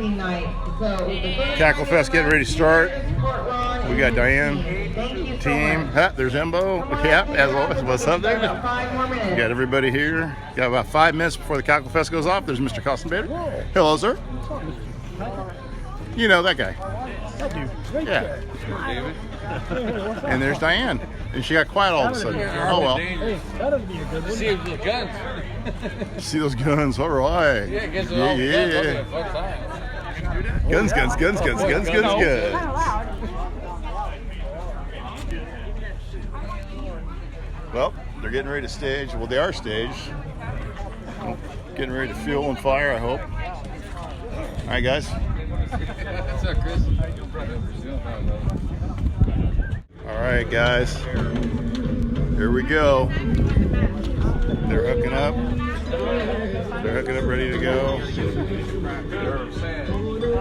opening night. So Cackle Fest getting ready to start. We got Diane, team. There's Embo. Yeah, as always. What's up there? We got everybody here. Got about 5 minutes before the Cackle Fest goes off. There's Mr. Costenbader. Hello, sir. You know that guy. Yeah. And there's Diane. And she got quiet all of a sudden. Oh well. See the guns. See those guns? All right. Yeah, Guns. Well, they're getting ready to stage. Well, they are staged. Getting ready to fuel and fire, I hope. All right, guys. What's up, Chris? All right, guys. Here we go. They're hooking up. Ready to go. I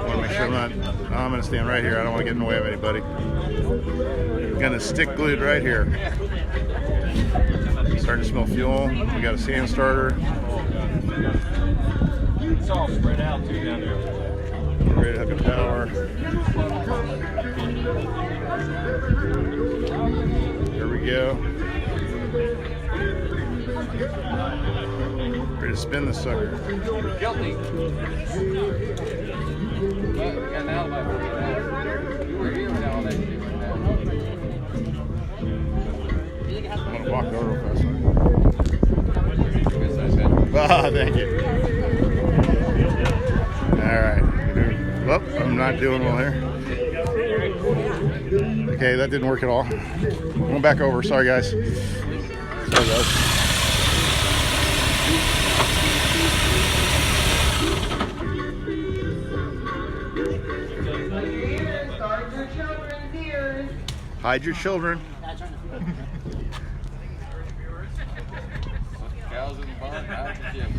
want to make sure I'm going to stand right here. I don't want to get in the way of anybody. I'm going to stick glued right here. Starting to smell fuel. We got a sand starter. It's all spread out too down there. We're ready to hook up power. Here we go. Ready to spin this sucker. Guilty. But we got an alibi for you. You were here when all that shit went down. I'm going to walk over real fast. Ah, thank you. All right. Well, I'm not doing well here. Okay, that didn't work at all. Going back over. Sorry, guys. Sorry, guys. Hide your children. Cows in the barn, out the gym.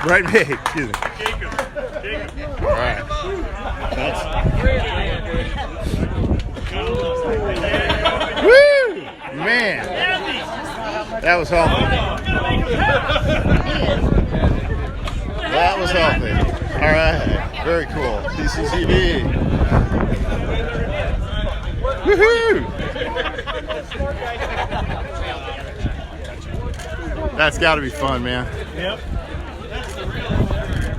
Right me. Excuse me. All right. Woo! Man. That was healthy. That was healthy. All right. Very cool. PCTV. Woohoo! That's got to be fun, man. Yep.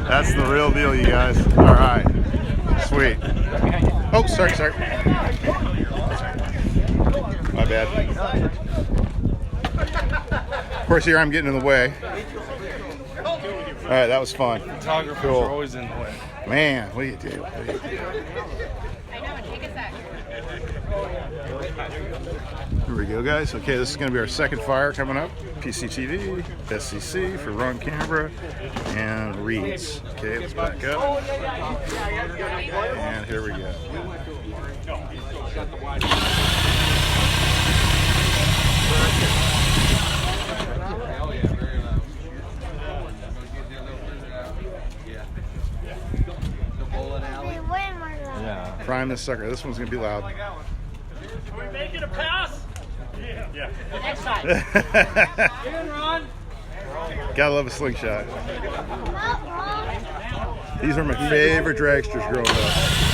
That's the real deal, you guys. All right. Sweet. Oh, sorry. My bad. Of course, here I'm getting in the way. All right, that was fun. Photographers Cool. are always in the way. Man, what do you do? Here we go, guys. Okay, this is going to be our second fire coming up. PCTV, SCC for Run Cambra, and Reid's. Okay, let's back up. And here we go. Prime this sucker. This one's going to be loud. Are we making a pass? Yeah. Next time. Gotta love a slingshot. These are my favorite dragsters growing up.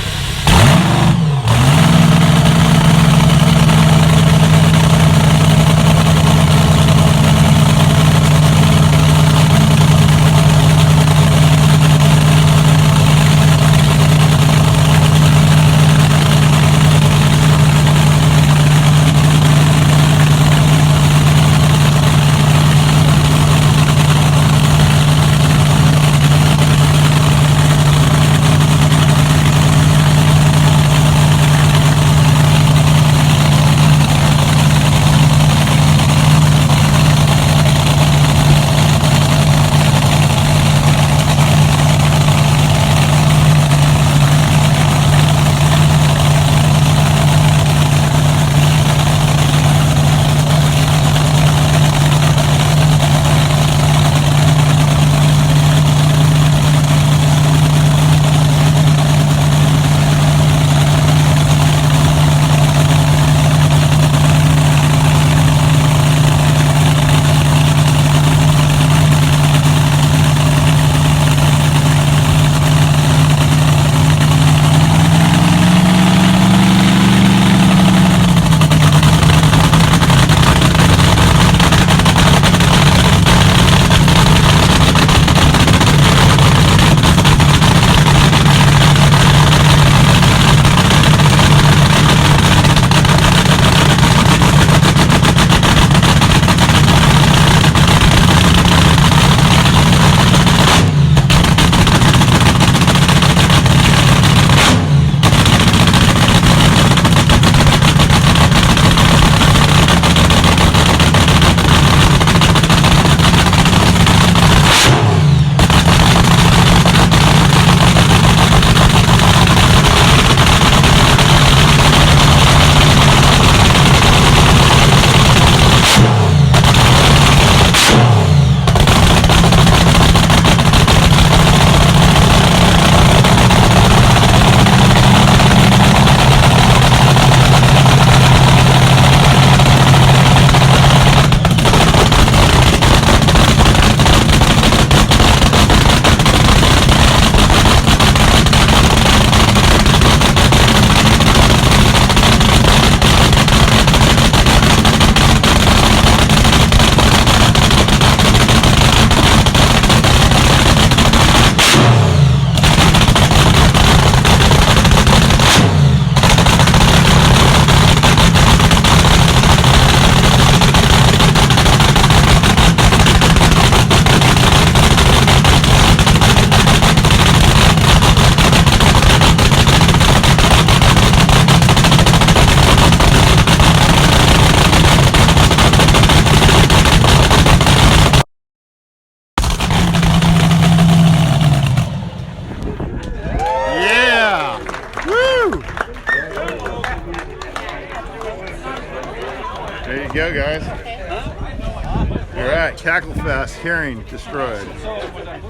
right, Cackle Fest, hearing destroyed.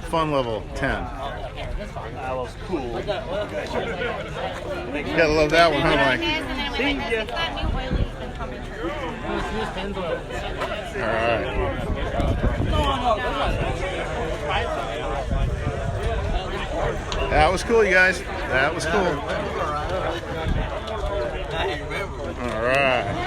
Fun level 10. That was cool. You gotta love that one, huh, Mike? All right. That was cool, you guys. That was cool. All right.